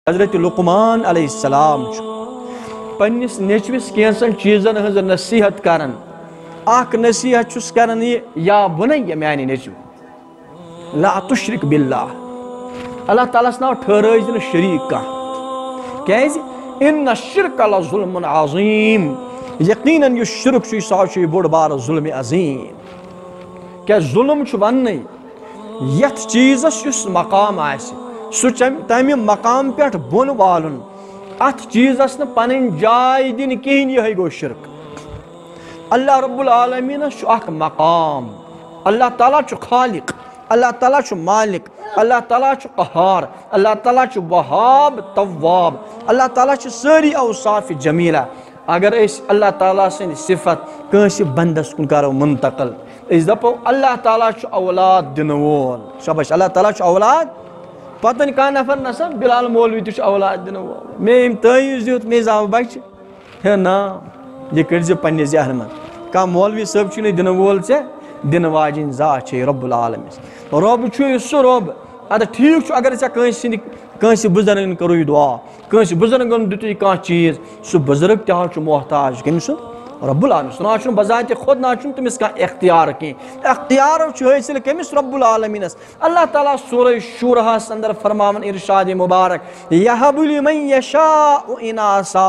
हजरत लुकमान अलैहिस्सलाम पन्निस नेचविस कैंसन चीजन हज नसीहत करन आख नसीहत छुस करन ये या बुनैया म्यानि नेचव ला तुश्रिक बिल्लाह अल्लाह ताला नाव ठहराइज न शरीक का कैज इन्न शिर्क लजुल्मुन अज़ीम यकीनन यु शिर्क छु सा छु बोड़ बार जुल्म अज़ीम क्या जुल्म छु वन्नै यथ चीजस युस मकाम आसि सु तमि मकाम पे बोन वालुन अथ चीजस न पन जाय दिन कहीं यह गो शिर्क अल्लाह रब्बुल आलमीन अख मकाम अल्लाह ताला छु खालिक अल्लाह ताला छु मालिक अल्लाह ताला छु कहार अल्लाह ताला छु वहाब तव्वाब अल्लाह ताला छु सारी औसाफ जमीला अगर अल्लाह ताला सं सिफत कंस बंदस कुन करो मुंतकल दपो अल्लाह ताला छु औलाद दिन वोल शाबाश अल्लाह ताला छु औलाद पतन कह नफर नसा बिलाल मौलवी तुझ औलाद दिन वोल मे तवीज दित मे जाव बच हे ना ये कर पे जहन मन कह मौलवी सब छु दिन वोल से दिन वाजिन जात रब्बुल आलमीन रब छु सु रब अद ठीक अगर कंस बुजुर्गन करो दुआ कंस बुजुर्गन दितु कह चीज सु बुजुर्ग तह मोहताज कमिस रब्बुल आलमीन ना बजाते खुद ना तमिस कह इख्तियार कह इख्तियार हासिल कमिस रब्बुल आलमीनस अल्लाह ताला सूरह शूरा अंदर फरमावन इरशाद मुबारक यहबु लिमन यशाउ इनासा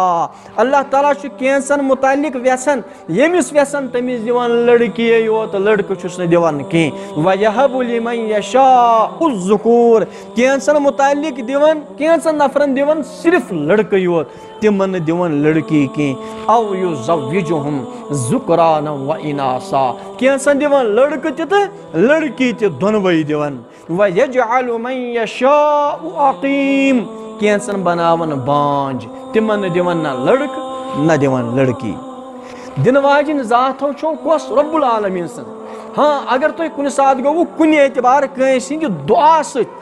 अल्लाह ताला कैंसन मुतालिक व्यसन यमिस व्यसन तमिस दिवान लड़की योत लड़क छुस न दिवान कह व यहबु लिमन यशाउ ज़ुकूर कैंसन मुतालिक दिवान कैंसन नफरन दिवान सिर्फ लड़क योत तिमन दिवान लड़की कह औ युज़व्विजुहुम ज़ुकरान व इनासा कैंसन दिवान लड़क त लड़की त दोनवई दिवान व यजअलु मन यशाउ अक़ीम कैंसन बनावन बांज तिमन दिवान न लड़क न दिवान लड़की दिन वाजिन जातो छो कोस रब्बुल आलमीन सन हाँ अगर तुम कुन साथ गो कुन एतबार कंस दुआ सत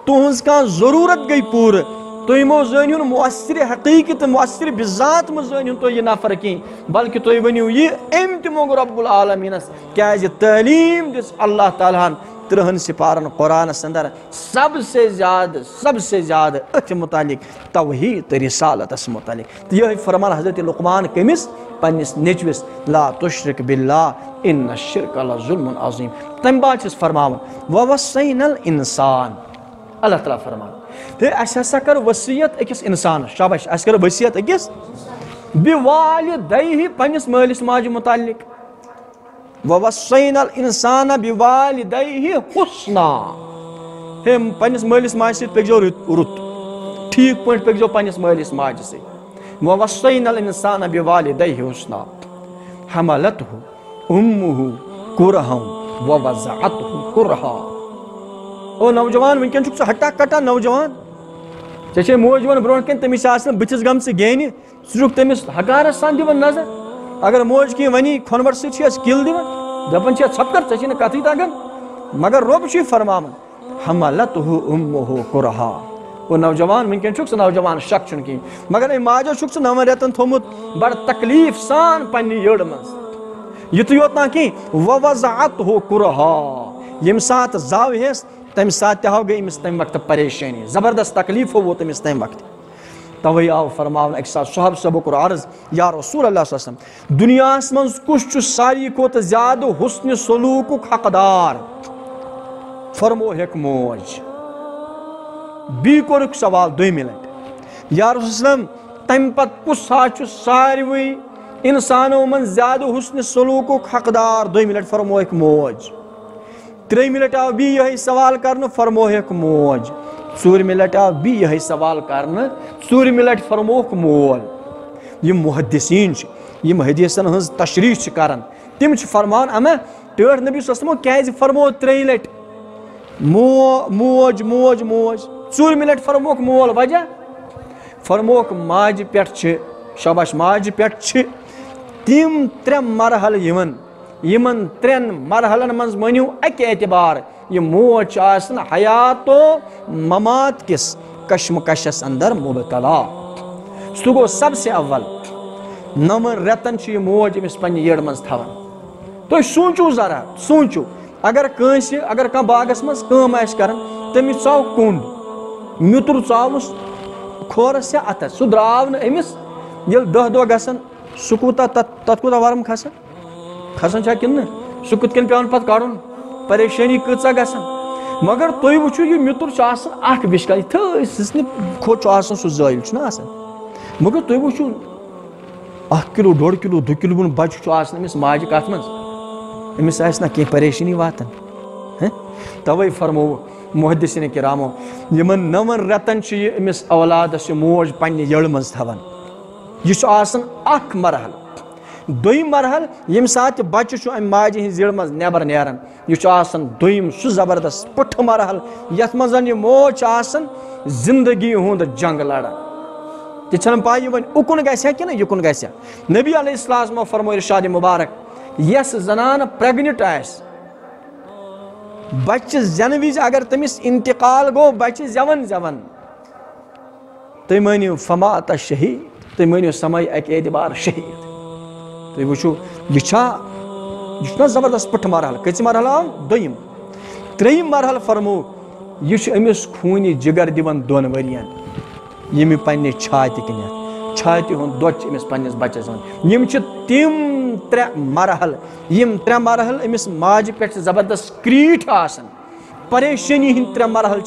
तुहज कह जरूरत गई पूर तुमो जान मुअस्सिर हकीकत मुअस्सिर बिजात मो जान तो यह नफर कह बल्कि तुम वनु यह अम तमो रब्बुल आलमीनस क्या तालीम दिस अल्लाह ताला 30 सिपारन कुरान अंदर सबसे ज्यादा अथ मुतालिक तौहीद तो रिसालत मुतालिक तो यह फरमान हजरत लुकमान कमिस पन्निस नेचविस ला तुश्रिक बिल्लाह इन्न शिर्क लजुल्मुन अज़ीम तम बाद फरमान ववस्सैनल इंसान अल्लाह ताला फरमान तो अस कर वसीयत अकिस इंसान शाबाश अस कर वसीयत अकिस बिवालिदैहि पन्निस मालिस माज मुतालिक ववस्सैनल इंसान बिवालिदैहि हुस्ना हे पन्निस मालिस माज से पकजो रुत ठीक पॉइंट पकजो पन्निस मालिस माज से ववस्सैनल इंसान बिवालिदैहि हुस्ना हमलतहु उम्मुहु कुरहा व वज़अतहु कुरहा ओ नौजवान वनकन छु हटा कटा नौजवान चे मोज वन ब्रोह कन तमिस बथिस गम से गेन सह तमिस हकारस सान दिवन नजर अगर मोज कह वनी खोनवर सस किल दिवन दपन छपकर चे कथ तगन मगर रब फरमान हमलतहु उम्मुहु कुरहा वो नौजवान वनकन छु नौजवान शक छु कहीं मगर माजो छु 9 रेतन थोमुत बड़ तकलीफ सान पन्ने यड़ मज युत योत ना कहीं ववज़अतहु कुरहा यम सात जाव हेस तम साथ हो गई अमिस तम वक्त परेशानी ज़बरदस्त तकलीफ हो तमिस तम वक्त तवे आव फरमावन एक साथ साहब सब को अर्ज या रसूल अल्लाह सल्लल्लाहु अलैहि वसल्लम दुनिया मज कुछ सारी कोत ज्यादा हुस्न सलूक हकदार फरमो हेक मोज बी कोर सवाल 2 मिनट या रसूल सल्लम तम पत कुछ सारी इंसानों मन ज्यादा हुस्न सलूक हकदार 2 मिनट फरमो हेक मोज 3 मिनट आव बी यही सवाल करन फरमो हेक मोज 4 मिनट आव बी यही सवाल करन 4 मिनट फरमोक मोल यम मुहद्दिसीन यम हदीसन हज तशरीह करन तिम फरमान अमे टेढ़ नबी सल्लल्लाहु अलैहि वसल्लम फरमो 3 लट मोज मोज मोज 4 मिनट फरमोक मोल वजह फरमोक माज पे शाबाश माज पे तिम 3 मरहल यमन 3 मरहलन मज मनु अक एतबार यह मोज हयातो ममात किस कशमकशस अंदर मुबतला सह गो सबसे अव्वल 9 रेतन यह मोज अमिस पन्ने येड़ मज थवन तो सोचू जरा सोचू अगर कह बागस मज कम आस करन तमिस चाव कुंड म्युतर चावस खोरस या अतस सह द्राव न अमिस ये 10 दो गसन सह कूता तत कूता वर्म खसन खसन छा किन सह कुत कन पेवन पत कड़न परेशानी कचा गसन मगर तुम वुचु यह मितुर अख बिश्का थसन खोट सह जायल मगर तुम वुचु 1 किलो 1.5 किलो 2 किलो बच्चे अमिस माज कत मज अमिस ना कह परेशानी वातान तवे फरमो मुहद्दिसीन किरामो यमन 9 रतन अमिस औलादस मोज पन्ने यड़ मज थवान यह मरहल दोयम मरहल यम सात बच्चे अम माज हिंद जड़ मज नबर नेरान यह दोयम सह जबरदस्त पुठ मरहल यथ मज यह मोज जिंदगी हुंद जंग लड़ान तह पाई वन उकुन गया कि युकुन गया नबी अलैहिस्सलाम फरमो इरशाद मुबारक यस जनान प्रेग्नेंट बच्चे जन विज अगर तमिस इंतकाल गो बच्चे जवन जवन तुम मानियो फमात शहीद तुम मानियो समय अक एतबार शहीद तुम वो यह जबरदस्त पुठ मरहल कच मरहल आव दोयम त्रेयम मरहल फरमो यह अमिस खून जिगर दिवन 2 वरियन यम पन्ने छाति कन छाति हुंद दोच अमिस पन्निस बच्चस यम तिम 3 मरहल यम 3 मरहल अमिस माज पे जबरदस्त क्रीठ आसन परेशानी हिंद 3 मरहल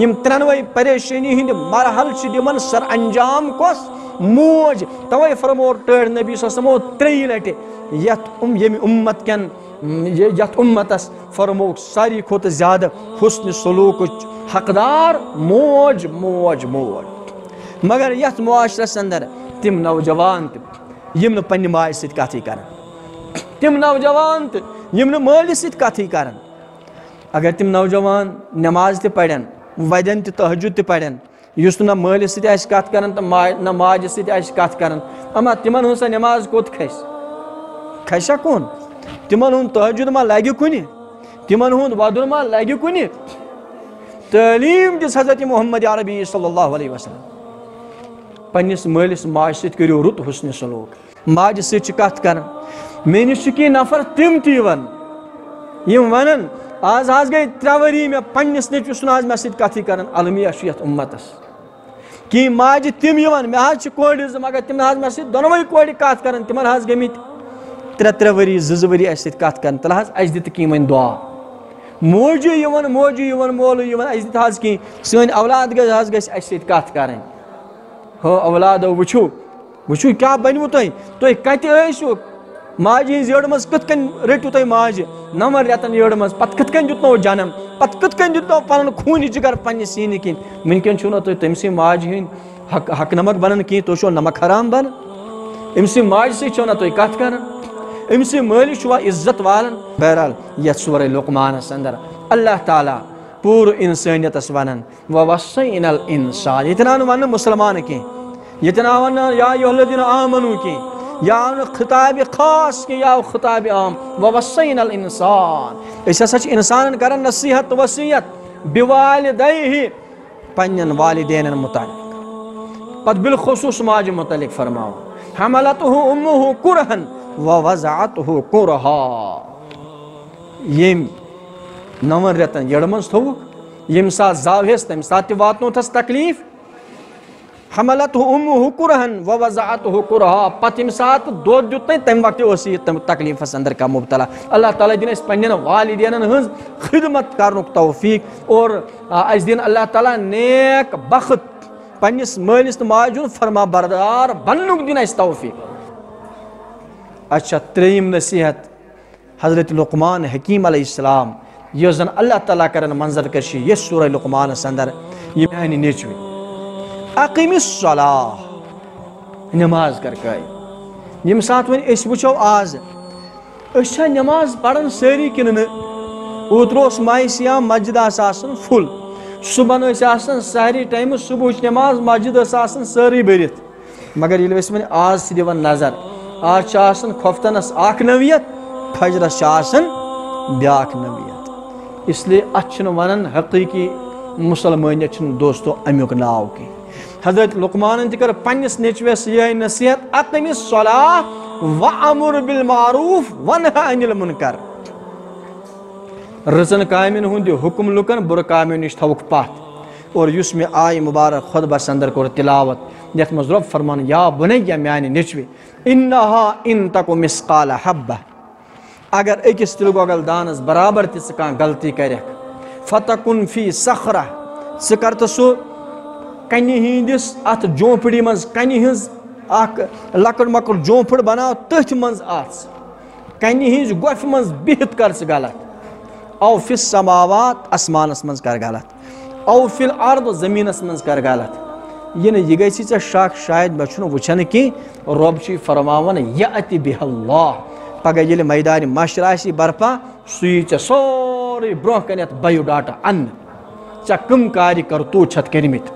यम 3 परेशानी हिंद मरहल दिवन सर अंजाम कस मोज तवे फरमो टर नबी सल्लल्लाहु अलैहि वसल्लम 3 लटे यम उम्मत कन यथ उम्मतस फरमो सारी खोत ज्यादा हुस्न सलूक हकदार मोज मोज मोज मगर यथ मुआशरस अंदर तिम नौजवान यम न पन्ने माज सत कथी कर तिम नौजवान यम न मालिस सत कथी कर अगर तिम नौजवान नमाज त पढ़न वदन तहज्जुद त पढ़न युस न मालिस सत आस कथ करन तो न माज सत आस कथ करन अमा तिमन हुन नमाज कोत खसा कौन तिमन हुन तहज्जुद मा लगे कुनि तिमन हुन वदुर मा लगे कुनि तालीम दिस हजरत मोहम्मद अरबी सल्लल्लाहु अलैहि वसल्लम पन्निस मालिस माज सत करियो रुत हुस्न सलूक माज सत कथ कर मे निश की नफर तिम तीवन यम वनन आज गई 3 वरी मे पन्निस नचुस आज मे सत कथी कर अलमिया यथ उम्मतस कि माज तिम यवन मे हाज कोड़ मगर तिम हाज मे सत दोनों कोड़ कथ कर तिमन हाज गमित 3 वरी 2 वरी अस सत कथ कर तल हाज अस दित की वन दुआ मोजू यवन मोलू यवन अस दित हाज की सन औलाद गज हाज गस अस सत कथ कर हो औलादो वुचु क्या बनवु तुम कत आसो माज हिंज यड़ मज कत रटू तुम माज 9 रतन यड़ मज पत कत दितनो जन्म पत कत दितनो पन खून जिगर पन्ने सीन किन वनकन छो तुम तमसी माज हिंद हक नमक बनन कि तुम छो नमक हराम बन अमसी माज से छो तुम कत कर अमसी मालिस इज्जत वालन बहरहाल यथ सूरह लुकमान अंदर अल्लाह ताला पूर इंसानियतस वनन ववस्सैनल इंसान इतना वन मुसलमान के इतना वन या अय्युहल्लज़ीना आमनू के या खिताब खास के या खिताब आम ववस्सैनल इंसान इस हसा इंसान करन नसीहत वसीयत बिवालिदैहि पन्नन वालिदैन मुतालिक पद बिलखुसूस माज मुतालिक फरमाओ हमलतहु उम्मुहु कुरहन ववज़अतहु कुरहा यम 9 रतन यड़ मज थोक यम सात जावेस तम सात वातनो थस तकलीफ हमलतहु उम्मुहु कुरहन ववज़अतहु कुरहा पत यम सात दो दुत तम वक्त ओस तकलीफस अंदर का मुब्तला अल्लाह ताला दिन पन्न वालिदैन हज खिदमत कर तौफीक और अस दिन अल्लाह ताला नेक बख्त पन्निस मालिस तो माज फरमा बरदार बननुक दिन अस तौफीक अच्छा 3 नसीहत हजरत लुकमान हकीम अलैहिस्सलाम यह जन अल्लाह ताला करन मंजर कर ये सूरह लुकमान अंदर ये मानी नेचवे अकीमिस सलाह नमाज कर कायम यम सात वन अस वुचो आज अच्छा नमाज पढ़न सारी किन ओत्रोस माह सियाम मस्जिद आसन फुल सुबह सहरी टाइम सुबह नमाज मस्जिद सारी भरित मगर ये वन आज दिवन नजर आज खोफ्तनस नवियत फजरस ब्याक नवियत इसलिए अच्छन वन हकीकी मुसलमानियत दोस्तों अमुक नाव की हजरत लुकमान कर पन्निस नेचवेस यह नसीहत अक़िमिस सलाह व अमुर बिल मारूफ वन्हा अनिल मुनकर रजन कामिन हुंद हुक्म लुकन बुर कामिन निश थवुक पथ और युस मे आय मुबारक खुतबस अंदर कोर तिलावत यथ मज रब फरमान या बुनैया म्यानि नेचवे इन्नहा इन तकु मिस्काल हब्बा अगर अकिस तिल गोगल दानस बराबर ति कां गलती करक फतकुन फी सखरा कर तो सो कनि हिंदिस अत जोपड़ी मज कनि हिंज अख लकड़ मकड़ जोपड़ बनाओ तथ मज कनि हिंज गोफ मज बिहित कर गलत औ फिस समावात आसमानस मज कर गलत औ फिल अर्द जमीनस मज कर गलत यह गई ऐ शक शायद मे वुचन कि रब फरमावन यअति बिहल्लाह पगह ये मैदान मशर आसि बर्पा सुई चे सोरे ब्रोह कन बायोडाटा अन चे कम कार्य करतो छत करमित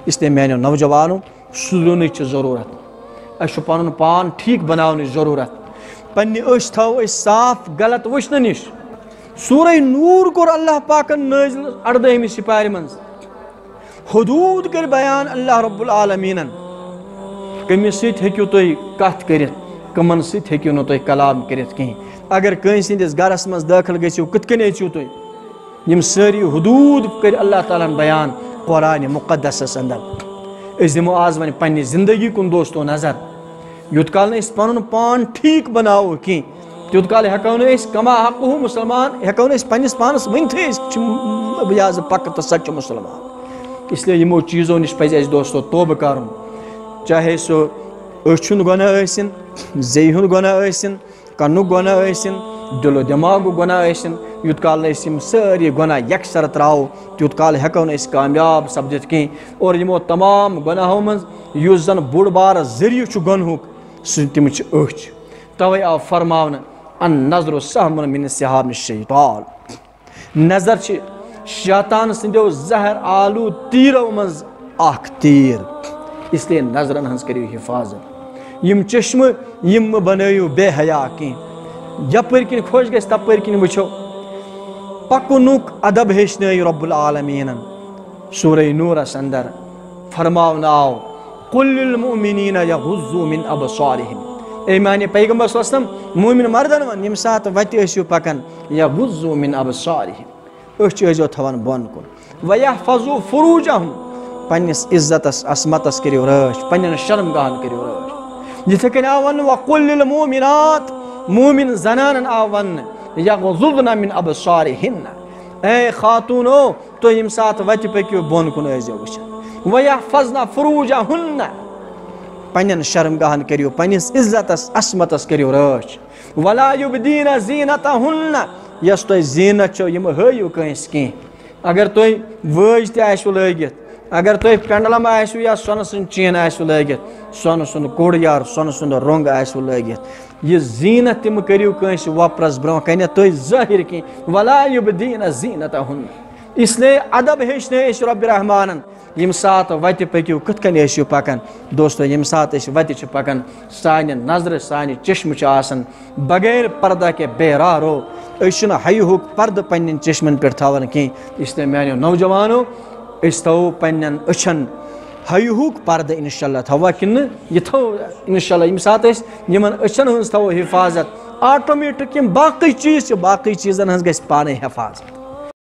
इसलिए मैंने नौजवानों सुधरन जरूरत अस पन पान ठीक बनाने जरूरत पन्ने थो साफ गलत वुचन निश सूरह नूर कोर अल्लाह पाकन नाजिल 18 सिपारी मज हुदूद कर बयान अल्लाह रब्बुल आलमीनन कमिस हेकियो तुम कथ करित कमन सत हेकियो न तुम कलाम करित कहीं अगर कंस हिंदिस गरस मज दाखिल गो कत कन अचो तुम यम सारी हुदूद कर अल्लाह ताला बयान कुरान मुक़द्दस अंदर अस दिमो आज वन पन्ने जिंदगी कुन दोस्तों नजर युत काल न पन पान ठीक बनाओ कहीं तुत काल हेको न कमा हक़ुहु मुसलमान हेको न पन्निस पानस वनथे बयाज पक तो सच मुसलमान इसलिए यमो चीज़ों नश पज़ अस दोस्तों तौबह कर चाहे सो अछुन गुनाह आसिन ज़े हुंद गुनाह आसिन कन्नुक गुनाह आसिन दिलो दिमागुक गुनाह आसिन युत काल यम सारी गुनाह यकसर त्राओ तुत काल हेको न कामयाब सपदित कहीं और यमो तमाम गुनाहों मज युस जन बोड़ बार जरिये गुनहुक तिम अच तवे आव फरमावन अन नजर सहमुन मिन सिहाब शैतान नजर शैतान सो जहर आलू तीरों मज तीर इसलिए नजरन हज करियो हिफाजत यम चश्म यम बनयु बेहया कहीं यपर किन खुश गस तपर किन वुचो पकुनुक अदब हेचन रब्बुल आलमीनन सूरह नूरस अंदर फरमावन आव कुल लिल मुमिनीन यगुज़्ज़ू मिन अबसारिहिम ए माने पैगंबर सल्लल्लाहु अलैहि वसल्लम मोमिन मर्दन वन यम सात वत ऐसियो पकन यगुज़्ज़ू मिन अबसारिहिम अचो थवन बन कुन वयहफज़ू फुरूजहुम पन्निस इज्जतस असमतस करियो रच पन्न शर्मगाहन करियो रच जिथे कन आवन वकुल लिल मुमिनात मुमिन जनान आवन यगुज़्ज़ुना मिन अबसारिहिन ए खातूनो तो यम सात वत पकियो बन कुन ऐसियो वच वयहफज़ना फुरूजहुन पन्न शर्मगाहन करियो पन्निस इज्जतस असमतस करियो रच वला युबदीना ज़ीनतहुन यस तुम जीनत छो यम हयु कंस कहीं अगर तुम वज तु लगित अगर तुम पेंडलम आसु या सोन सुन चीन आसु लगित सोन सुन कोड़ यार सोन सुन रोंग आसु लगित यह जीनत तिम करियो कंस वपरस ब्रोह कन तुम जाहिर कहीं वला युबदीना ज़ीनतहुन इसलिए अदब हेचने रब्बि रहमानन यम सात वत पकियो कत कन ऐसियो पकन दोस्तों यम सात वत पकन सान नजर सान चश्म आसन बगैर पर्दा के बेरारो हयुक पर्द पन्न चश्मन पे थवन कहीं इसलिए मैंने नौजवानों थो पन्न अछन हयुक पर्द इंशाल्लाह थवा कि यह थो इंशाल्लाह यम सात यमन अछन हज थो हिफाजत ऑटोमेटिक यम बाकी चीज़ बाकी चीज़न हज गस पाने हिफाजत